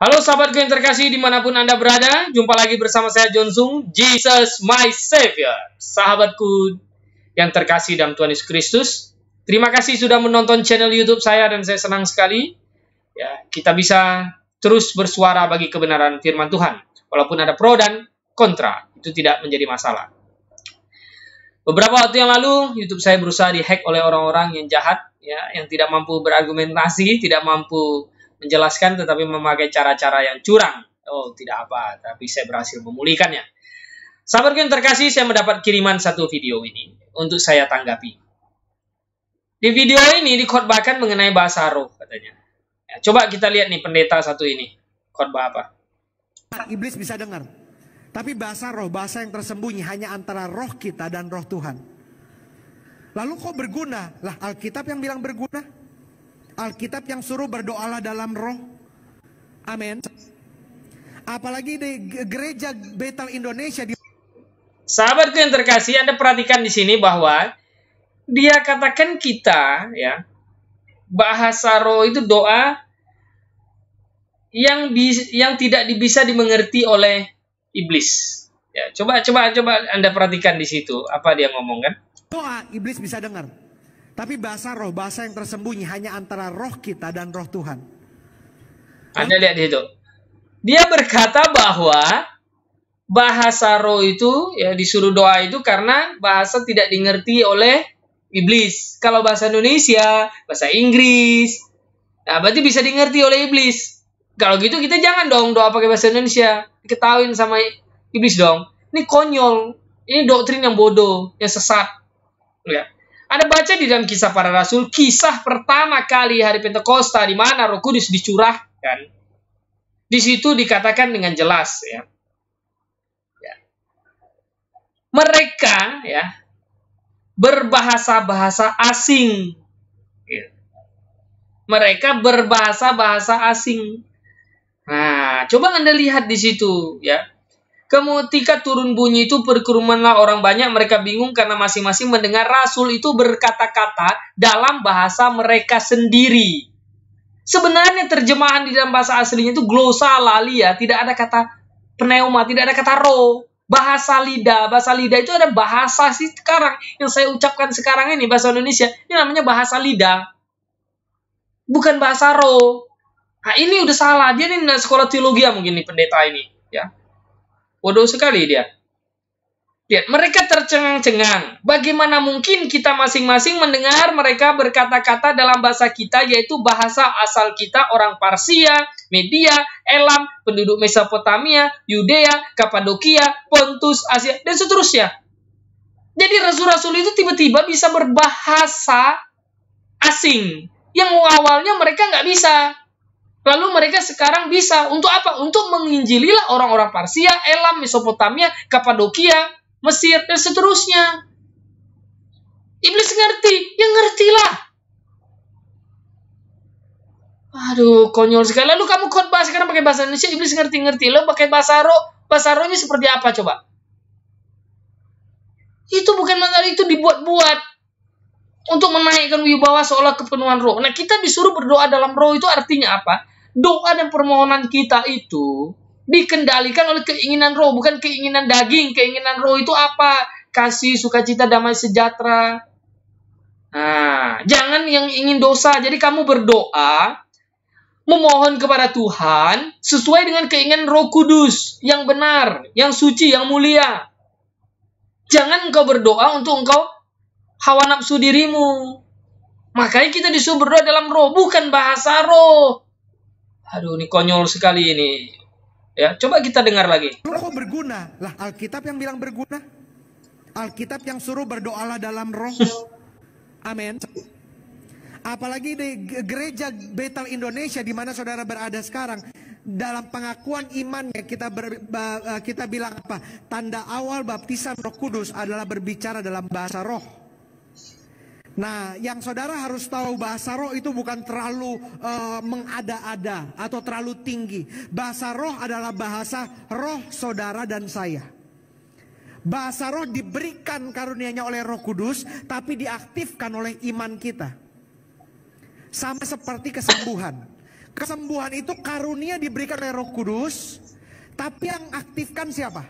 Halo sahabatku yang terkasih dimanapun Anda berada, jumpa lagi bersama saya John Sung, Jesus my Savior. Sahabatku yang terkasih dalam Tuhan Yesus Kristus, terima kasih sudah menonton channel YouTube saya dan saya senang sekali ya kita bisa terus bersuara bagi kebenaran firman Tuhan. Walaupun ada pro dan kontra, itu tidak menjadi masalah. Beberapa waktu yang lalu YouTube saya berusaha dihack oleh orang-orang yang jahat ya, yang tidak mampu berargumentasi, tidak mampu menjelaskan tetapi memakai cara-cara yang curang. Oh, tidak apa, tapi saya berhasil memulihkannya. Sahabatku yang terkasih, saya mendapat kiriman satu video ini untuk saya tanggapi. Di video ini dikhotbahkan mengenai bahasa roh katanya. Ya, coba kita lihat nih pendeta satu ini. Khotbah apa? Iblis bisa dengar. Tapi bahasa roh, bahasa yang tersembunyi hanya antara roh kita dan roh Tuhan. Lalu kok berguna? Lah Alkitab yang bilang berguna. Alkitab yang suruh berdoalah dalam roh. Amin. Apalagi di gereja Bethel Indonesia. Sahabatku yang terkasih, Anda perhatikan di sini bahwa dia katakan kita ya, bahasa roh itu doa yang tidak bisa dimengerti oleh iblis. Ya, coba Anda perhatikan di situ apa dia ngomong kan? Doa iblis bisa dengar. Tapi bahasa roh, bahasa yang tersembunyi hanya antara roh kita dan roh Tuhan. Anda lihat di situ. Dia berkata bahwa bahasa roh itu ya disuruh doa itu karena bahasa tidak dimengerti oleh iblis. Kalau bahasa Indonesia, bahasa Inggris, nah berarti bisa dimengerti oleh iblis. Kalau gitu kita jangan dong doa pakai bahasa Indonesia. Diketahuin sama iblis dong. Ini konyol. Ini doktrin yang bodoh, yang sesat. Lihat. Ada baca di dalam Kisah Para Rasul, kisah pertama kali hari Pentakosta di mana Roh Kudus dicurahkan. Di situ dikatakan dengan jelas ya. Mereka ya berbahasa-bahasa asing. Ya. Mereka berbahasa-bahasa asing. Nah, coba Anda lihat di situ ya. Ketika turun bunyi itu berkerumunlah orang banyak, mereka bingung karena masing-masing mendengar rasul itu berkata-kata dalam bahasa mereka sendiri. Sebenarnya terjemahan di dalam bahasa aslinya itu glossolalia, tidak ada kata pneuma, tidak ada kata roh. Bahasa lidah itu ada bahasa sekarang yang saya ucapkan sekarang ini bahasa Indonesia. Ini namanya bahasa lidah. Bukan bahasa roh. Nah, ini udah salah. Dia ini sekolah teologi mungkin nih pendeta ini, ya. Bodoh sekali dia. Lihat, mereka tercengang-cengang. Bagaimana mungkin kita masing-masing mendengar mereka berkata-kata dalam bahasa kita, yaitu bahasa asal kita orang Parsia, Media, Elam, penduduk Mesopotamia, Yudea, Kapadokia, Pontus, Asia, dan seterusnya. Jadi rasul-rasul itu tiba-tiba bisa berbahasa asing. Yang awalnya mereka nggak bisa. Lalu mereka sekarang bisa. Untuk apa? Untuk menginjililah orang-orang Parsia, Elam, Mesopotamia, Kapadokia, Mesir, dan seterusnya. Iblis ngerti. Ya ngertilah. Aduh, konyol sekali. Lalu kamu khotbah sekarang pakai bahasa Indonesia, iblis ngerti-ngerti. Lalu pakai bahasa roh. Bahasa rohnya seperti apa coba? Itu bukan masalah, itu dibuat-buat. Untuk menaikkan wibawa seolah kepenuhan roh. Nah, kita disuruh berdoa dalam roh itu artinya apa? Doa dan permohonan kita itu dikendalikan oleh keinginan roh, bukan keinginan daging. Keinginan roh itu apa? Kasih, sukacita, damai sejahtera. Nah, jangan yang ingin dosa. Jadi kamu berdoa, memohon kepada Tuhan sesuai dengan keinginan Roh Kudus yang benar, yang suci, yang mulia. Jangan engkau berdoa untuk engkau hawa nafsu dirimu. Makanya kita disuruh berdoa dalam roh, bukan bahasa roh. Aduh, ini konyol sekali ini. Ya, coba kita dengar lagi. Kok berguna? Lah Alkitab yang bilang berguna. Alkitab yang suruh berdoalah dalam roh. Amin. Apalagi di gereja Bethel Indonesia di mana saudara berada sekarang. Dalam pengakuan imannya kita bilang apa? Tanda awal baptisan Roh Kudus adalah berbicara dalam bahasa roh. Nah, yang saudara harus tahu bahasa roh itu bukan terlalu mengada-ada atau terlalu tinggi. Bahasa roh adalah bahasa roh saudara dan saya. Bahasa roh diberikan karunia-Nya oleh Roh Kudus, tapi diaktifkan oleh iman kita. Sama seperti kesembuhan. Kesembuhan itu karunia diberikan oleh Roh Kudus, tapi yang aktifkan siapa?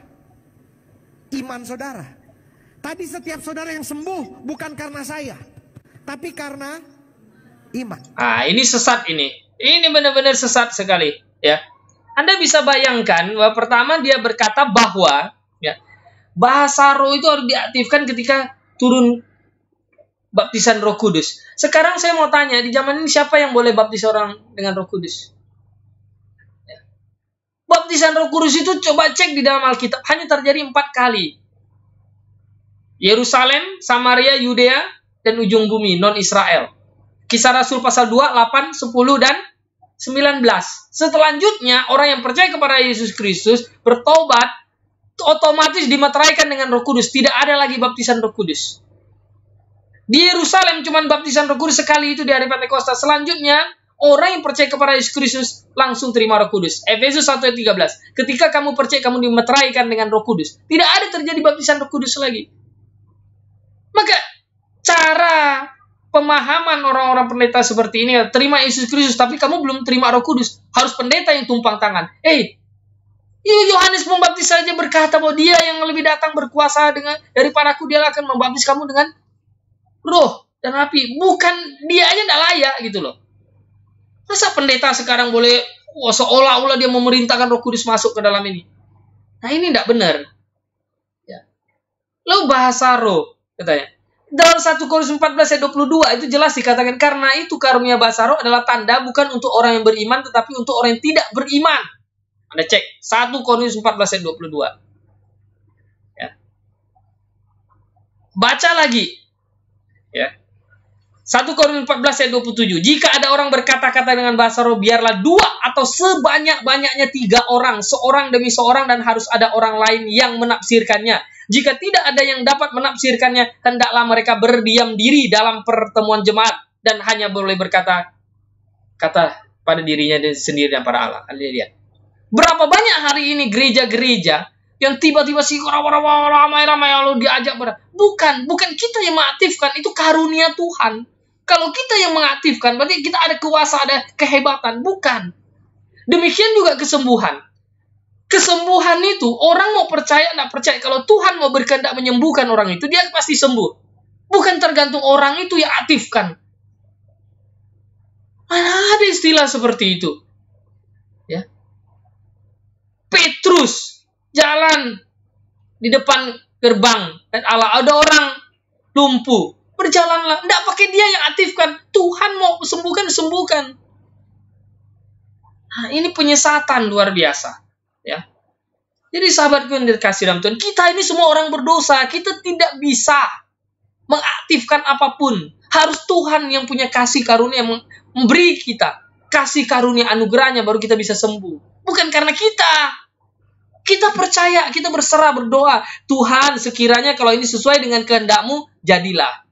Iman saudara. Tadi setiap saudara yang sembuh bukan karena saya, tapi karena iman. Ini sesat ini. Ini benar-benar sesat sekali, ya. Anda bisa bayangkan bahwa pertama dia berkata bahwa ya, bahasa roh itu harus diaktifkan ketika turun baptisan Roh Kudus. Sekarang saya mau tanya, di zaman ini siapa yang boleh baptis orang dengan Roh Kudus? Ya. Baptisan Roh Kudus itu coba cek di dalam Alkitab hanya terjadi 4 kali. Yerusalem, Samaria, Yudea, dan ujung bumi, non-Israel. Kisah Rasul pasal 2, 8, 10, dan 19. Selanjutnya, orang yang percaya kepada Yesus Kristus, bertobat, otomatis dimeteraikan dengan Roh Kudus. Tidak ada lagi baptisan Roh Kudus. Di Yerusalem cuma baptisan Roh Kudus sekali, itu di hari Pentakosta. Selanjutnya, orang yang percaya kepada Yesus Kristus langsung terima Roh Kudus. Efesus 1 ayat 13. Ketika kamu percaya, kamu dimeteraikan dengan Roh Kudus. Tidak ada terjadi baptisan Roh Kudus lagi. Maka cara pemahaman orang-orang pendeta seperti ini, terima Yesus Kristus tapi kamu belum terima Roh Kudus, harus pendeta yang tumpang tangan. Yohanes Pembaptis saja berkata bahwa dia yang lebih datang berkuasa daripada aku, dia akan membaptis kamu dengan roh dan api. Bukan, dia aja tidak layak gitu loh. Masa pendeta sekarang boleh seolah-olah dia memerintahkan Roh Kudus masuk ke dalam ini? Nah, ini tidak benar. Ya. Lalu bahasa roh katanya. Dalam 1 Korintus 14 ayat 22 itu jelas dikatakan, karena itu karunia bahasa roh adalah tanda bukan untuk orang yang beriman tetapi untuk orang yang tidak beriman. Anda cek 1 Korintus 14 ayat 22. Ya. Baca lagi. Ya. 1 Korintus 14 ayat 27. Jika ada orang berkata-kata dengan bahasa roh, biarlah 2 atau sebanyak-banyaknya 3 orang, seorang demi seorang, dan harus ada orang lain yang menafsirkannya. Jika tidak ada yang dapat menafsirkannya, hendaklah mereka berdiam diri dalam pertemuan jemaat dan hanya boleh berkata kata pada dirinya sendiri dan pada Allah. Anda lihat. Berapa banyak hari ini gereja-gereja yang tiba-tiba ramai-ramai lalu diajak bukan kita yang mengaktifkan, itu karunia Tuhan. Kalau kita yang mengaktifkan, berarti kita ada kuasa, ada kehebatan. Bukan. Demikian juga kesembuhan. Kesembuhan itu, orang mau percaya, tidak percaya. Kalau Tuhan mau berkehendak menyembuhkan orang itu, dia pasti sembuh. Bukan tergantung orang itu yang aktifkan. Mana ada istilah seperti itu? Ya. Petrus jalan di depan gerbang dan Allah, ada orang lumpuh. Berjalanlah. Tidak pakai dia yang aktifkan. Tuhan mau sembuhkan. Nah, ini penyesatan luar biasa. Ya. Jadi sahabatku yang dikasihi dalam Tuhan, kita ini semua orang berdosa. Kita tidak bisa mengaktifkan apapun. Harus Tuhan yang punya kasih karunia, yang memberi kita kasih karunia anugerahnya, baru kita bisa sembuh. Bukan karena kita. Kita percaya, kita berserah, berdoa. Tuhan, sekiranya kalau ini sesuai dengan kehendak-Mu, jadilah.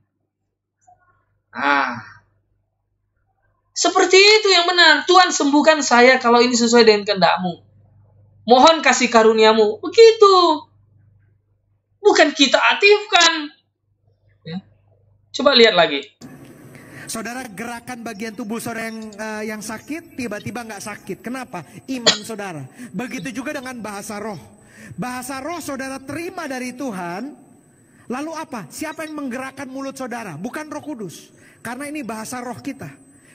Seperti itu yang benar. Tuhan, sembuhkan saya kalau ini sesuai dengan kehendak-Mu. Mohon kasih karunia-Mu. Begitu. Bukan kita aktifkan. Ya. Coba lihat lagi. Saudara, gerakan bagian tubuh saudara yang sakit tiba-tiba nggak sakit. Kenapa? Iman saudara. Begitu juga dengan bahasa roh. Bahasa roh saudara terima dari Tuhan. Lalu apa? Siapa yang menggerakkan mulut saudara? Bukan Roh Kudus. Karena ini bahasa roh kita.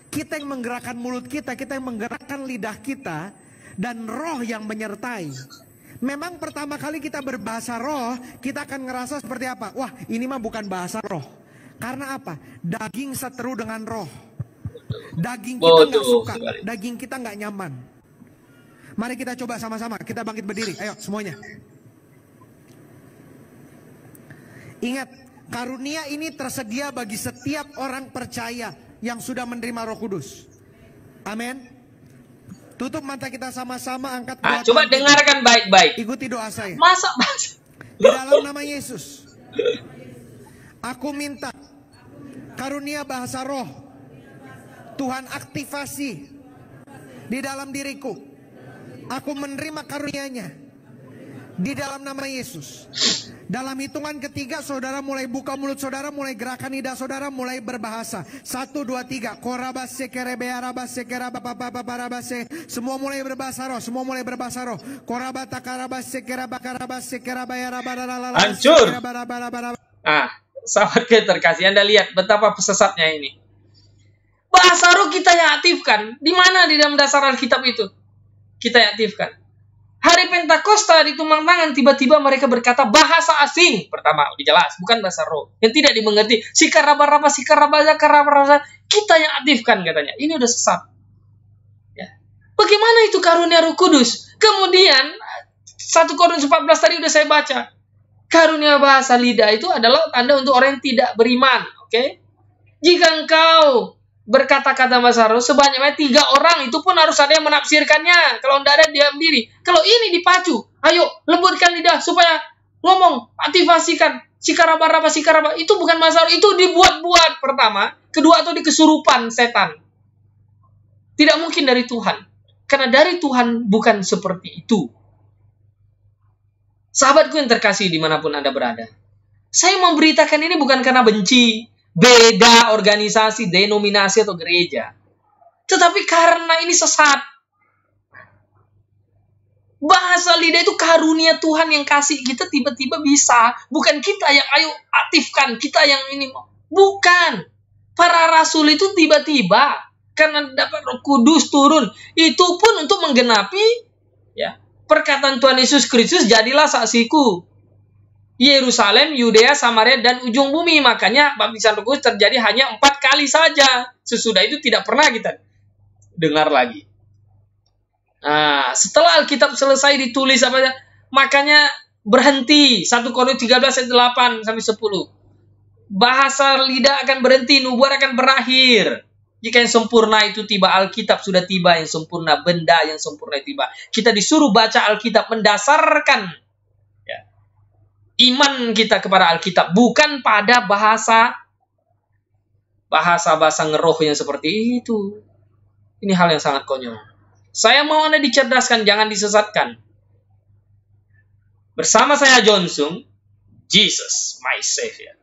Kita yang menggerakkan mulut kita. Kita yang menggerakkan lidah kita. Dan roh yang menyertai. Memang pertama kali kita berbahasa roh, kita akan ngerasa seperti apa? Wah, ini mah bukan bahasa roh. Karena apa? Daging seteru dengan roh. Daging kita nggak suka, daging kita nggak nyaman. Mari kita coba sama-sama, kita bangkit berdiri. Ayo semuanya. Ingat, karunia ini tersedia bagi setiap orang percaya yang sudah menerima Roh Kudus. Amin. Tutup mata kita sama-sama, angkat doa. Coba dengarkan baik-baik. Ikuti doa saya. Masa? Di dalam nama Yesus, aku minta karunia bahasa roh. Tuhan aktifasi di dalam diriku. Aku menerima karunia-Nya. Di dalam nama Yesus. Dalam hitungan ketiga, saudara mulai buka mulut saudara, mulai gerakan lidah saudara, mulai berbahasa. 1, 2, 3. Korabase kerebearabase kerabapapaparabase. Semua mulai berbahasa roh, semua mulai berbahasa roh. Korabata karabase kerabakarabase kerabayarabaralala. Hancur. Sahabat terkasih, Anda lihat betapa pesesatnya ini. Bahasa roh kita yang aktifkan. Di mana di dalam dasar Alkitab itu? Kita yang aktifkan. Hari Pentakosta di tumpang tangan, tiba-tiba mereka berkata bahasa asing. Pertama, jelas, bukan bahasa roh. Yang tidak dimengerti. Sikaraba-raba, kita yang aktifkan katanya. Ini udah sesat. Ya. Bagaimana itu karunia Roh Kudus? Kemudian, 1 Korintus 14 tadi udah saya baca. Karunia bahasa lidah itu adalah tanda untuk orang yang tidak beriman. Oke? Jika engkau berkata-kata bahasa roh sebanyaknya 3 orang, itu pun harus ada yang menafsirkannya. Kalau tidak ada, diam diri. Kalau ini dipacu, ayo lembutkan lidah supaya ngomong, aktifasikan sikaraba, itu bukan bahasa roh, itu dibuat-buat pertama, kedua atau dikesurupan setan. Tidak mungkin dari Tuhan, karena dari Tuhan bukan seperti itu. Sahabatku yang terkasih dimanapun Anda berada, saya memberitakan ini bukan karena benci beda organisasi, denominasi, atau gereja. Tetapi karena ini sesat. Bahasa lidah itu karunia Tuhan yang kasih kita tiba-tiba bisa. Bukan kita yang ayo aktifkan, kita yang ini. Bukan. Para rasul itu tiba-tiba. Karena dapat Roh Kudus turun. Itu pun untuk menggenapi ya, perkataan Tuhan Yesus Kristus, jadilah saksiku. Yerusalem, Yudea, Samaria, dan ujung bumi. Makanya baptisan Roh Kudus terjadi hanya 4 kali saja. Sesudah itu tidak pernah kita dengar lagi. Nah, setelah Alkitab selesai ditulis makanya berhenti. 1 Korintus 13 ayat 8 sampai 10. Bahasa lidah akan berhenti, nubuat akan berakhir. Jika yang sempurna itu tiba, Alkitab sudah tiba yang sempurna, benda yang sempurna tiba. Kita disuruh baca Alkitab mendasarkan iman kita kepada Alkitab, bukan pada bahasa ngeroh yang seperti itu. Ini hal yang sangat konyol. Saya mau Anda dicerdaskan, jangan disesatkan. Bersama saya John Sung, Jesus my Savior.